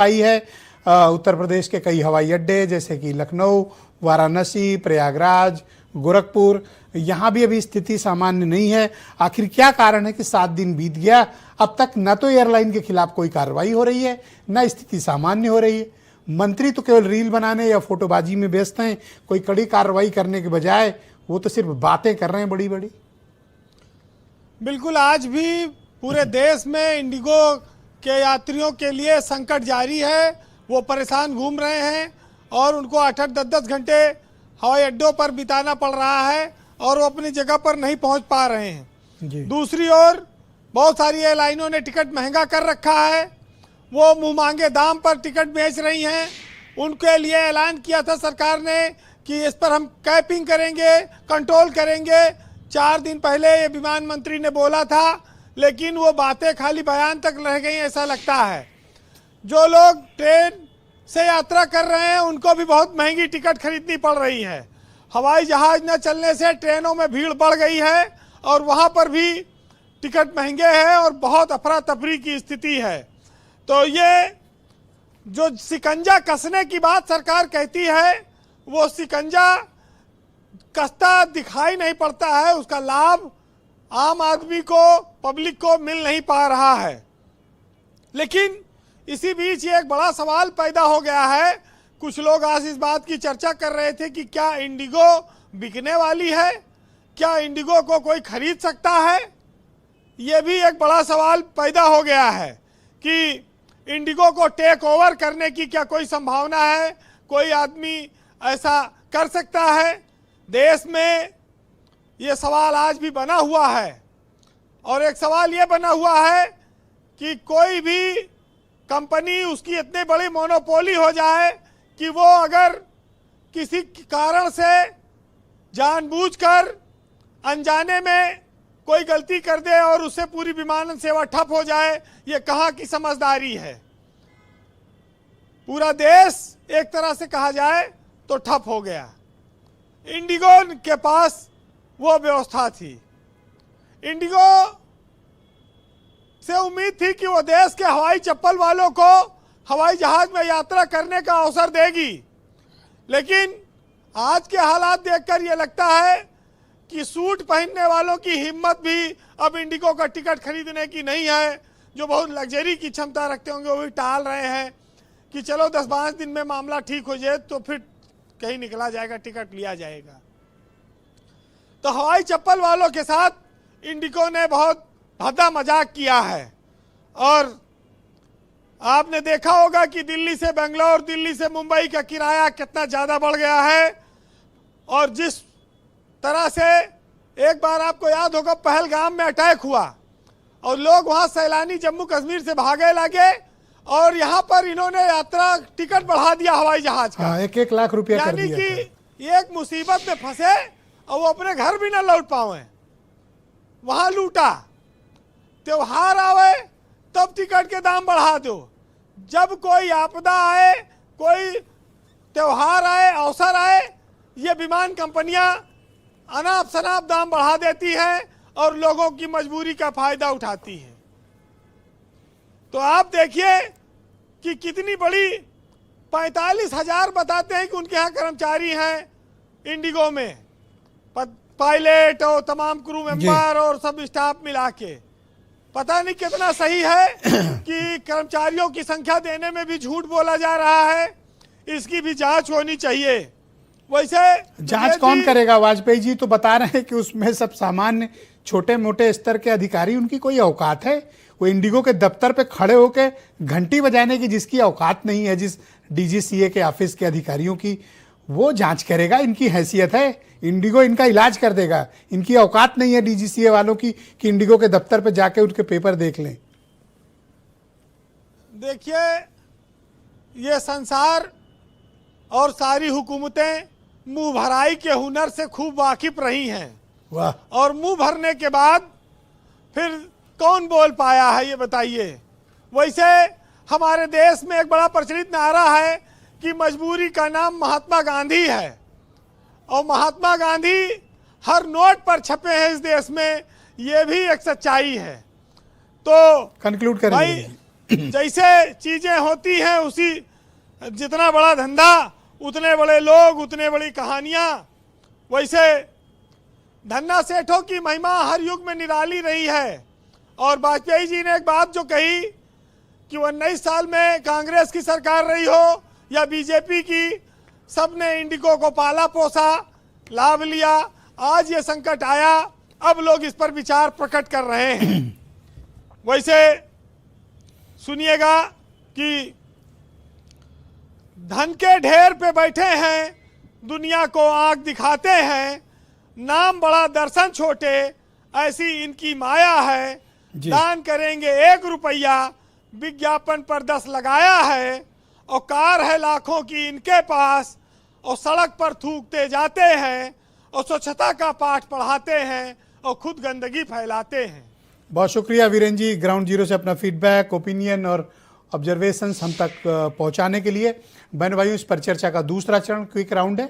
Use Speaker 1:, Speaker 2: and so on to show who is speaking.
Speaker 1: आई है। उत्तर प्रदेश के कई हवाई अड्डे जैसे कि लखनऊ, वाराणसी, प्रयागराज, गोरखपुर, यहाँ भी अभी स्थिति सामान्य नहीं है। आखिर क्या कारण है कि 7 दिन बीत गया, अब तक न तो एयरलाइन के खिलाफ कोई कार्रवाई हो रही है, न स्थिति सामान्य हो रही है। मंत्री तो केवल रील बनाने या फोटोबाजी में व्यस्त हैं, कोई कड़ी कार्रवाई करने के बजाय वो तो सिर्फ बातें कर रहे हैं बड़ी बड़ी।
Speaker 2: बिल्कुल, आज भी पूरे देश में इंडिगो के यात्रियों के लिए संकट जारी है। वो परेशान घूम रहे हैं और उनको 8-8, 10-10 घंटे हवाई अड्डों पर बिताना पड़ रहा है और वो अपनी जगह पर नहीं पहुंच पा रहे हैं। दूसरी ओर बहुत सारी एयरलाइनों ने टिकट महंगा कर रखा है, वो मुंह मांगे दाम पर टिकट बेच रही हैं। उनके लिए ऐलान किया था सरकार ने कि इस पर हम कैपिंग करेंगे, कंट्रोल करेंगे। 4 दिन पहले ये विमान मंत्री ने बोला था, लेकिन वो बातें खाली बयान तक रह गई ऐसा लगता है। जो लोग ट्रेन से यात्रा कर रहे हैं उनको भी बहुत महंगी टिकट खरीदनी पड़ रही है। हवाई जहाज न चलने से ट्रेनों में भीड़ बढ़ गई है और वहाँ पर भी टिकट महंगे हैं और बहुत अफरा तफरी की स्थिति है। तो ये जो शिकंजा कसने की बात सरकार कहती है, वो शिकंजा कसता दिखाई नहीं पड़ता है, उसका लाभ आम आदमी को, पब्लिक को मिल नहीं पा रहा है। लेकिन इसी बीच ये एक बड़ा सवाल पैदा हो गया है। कुछ लोग आज इस बात की चर्चा कर रहे थे कि क्या इंडिगो बिकने वाली है, क्या इंडिगो को कोई खरीद सकता है। ये भी एक बड़ा सवाल पैदा हो गया है कि इंडिगो को टेक ओवर करने की क्या कोई संभावना है, कोई आदमी ऐसा कर सकता है। देश में ये सवाल आज भी बना हुआ है और एक सवाल ये बना हुआ है कि कोई भी कंपनी, उसकी इतनी बड़ी मोनोपोली हो जाए कि वो अगर किसी कारण से जानबूझकर अनजाने में कोई गलती कर दे और उससे पूरी विमानन सेवा ठप हो जाए, ये कहाँ की समझदारी है। पूरा देश एक तरह से कहा जाए तो ठप हो गया। इंडिगो के पास वो व्यवस्था थी। इंडिगो से उम्मीद थी कि वो देश के हवाई चप्पल वालों को हवाई जहाज में यात्रा करने का अवसर देगी, लेकिन आज के हालात देखकर ये लगता है कि सूट पहनने वालों की हिम्मत भी अब इंडिगो का टिकट खरीदने की नहीं है। जो बहुत लग्जरी की क्षमता रखते होंगे वो भी टाल रहे हैं कि चलो 10-12 दिन में मामला ठीक हो जाए तो फिर कहीं निकला जाएगा, टिकट लिया जाएगा। तो हवाई चप्पल वालों के साथ इंडिगो ने बहुत भद्दा मजाक किया है। और आपने देखा होगा कि दिल्ली से बेंगलोर, दिल्ली से मुंबई का किराया कितना ज़्यादा बढ़ गया है। और जिस तरह से एक बार आपको याद होगा पहलगाम में अटैक हुआ और लोग वहाँ सैलानी जम्मू कश्मीर से भागे लगे और यहाँ पर इन्होंने यात्रा टिकट बढ़ा दिया हवाई जहाज का।
Speaker 1: 1-1 लाख रुपया कर दिया।
Speaker 2: यानी कि एक मुसीबत में फंसे और वो अपने घर भी ना लौट पाए, वहाँ लूटा। त्योहार आवे तब टिकट के दाम बढ़ा दो, जब कोई आपदा आए, कोई त्योहार आए, अवसर आए, ये विमान कंपनियां अनाप शनाप दाम बढ़ा देती हैं और लोगों की मजबूरी का फायदा उठाती हैं। तो आप देखिए कि कितनी बड़ी 45,000 बताते हैं कि उनके यहाँ कर्मचारी हैं इंडिगो में, पायलट और तमाम क्रू मेंबर और सब स्टाफ मिला के। पता नहीं कितना सही है कि कर्मचारियों की संख्या देने में भी झूठ बोला जा रहा है। इसकी भी जांच होनी चाहिए। वैसे
Speaker 1: जांच कौन करेगा? वाजपेयी जी तो बता रहे हैं कि उसमें सब सामान्य छोटे मोटे स्तर के अधिकारी, उनकी कोई औकात है? वो इंडिगो के दफ्तर पे खड़े होके घंटी बजाने की जिसकी औकात नहीं है, जिस डीजीसीए के ऑफिस के अधिकारियों की, वो जांच करेगा? इनकी हैसियत है? इंडिगो इनका इलाज कर देगा? इनकी औकात नहीं है डीजीसीए वालों की कि इंडिगो के दफ्तर पे जाके उनके पेपर देख लें।
Speaker 2: देखिए, ये संसार और सारी हुकूमतें मुंह भराई के हुनर से खूब वाकिफ रही हैं।
Speaker 1: वाह।
Speaker 2: और मुंह भरने के बाद फिर कौन बोल पाया है, ये बताइए। वैसे हमारे देश में एक बड़ा प्रचलित नारा है कि मजबूरी का नाम महात्मा गांधी है, और महात्मा गांधी हर नोट पर छपे हैं इस देश में, ये भी एक सच्चाई है। तो
Speaker 1: कंक्लूड करेंगे।
Speaker 2: जैसे चीजें होती हैं उसी, जितना बड़ा धंधा उतने बड़े लोग, उतने बड़ी कहानियां। वैसे धन्ना सेठों की महिमा हर युग में निराली रही है। और वाजपेयी जी ने एक बात जो कही कि 19 साल में कांग्रेस की सरकार रही हो या बीजेपी की, सबने इंडिगो को पाला पोसा, लाभ लिया। आज ये संकट आया, अब लोग इस पर विचार प्रकट कर रहे हैं। वैसे सुनिएगा कि धन के ढेर पे बैठे हैं, दुनिया को आंख दिखाते हैं, नाम बड़ा दर्शन छोटे, ऐसी इनकी माया है। दान करेंगे 1 रुपया, विज्ञापन पर 10 लगाया है। और कार है लाखों की इनके पास, और सड़क पर थूकते जाते हैं, और स्वच्छता का पाठ पढ़ाते हैं, और खुद गंदगी फैलाते हैं।
Speaker 1: बहुत शुक्रिया वीरेन जी, ग्राउंड जीरो से अपना फीडबैक, ओपिनियन और ऑब्जर्वेशंस हम तक पहुंचाने के लिए। बहन भाइयों, इस पर चर्चा का दूसरा चरण क्विक राउंड है।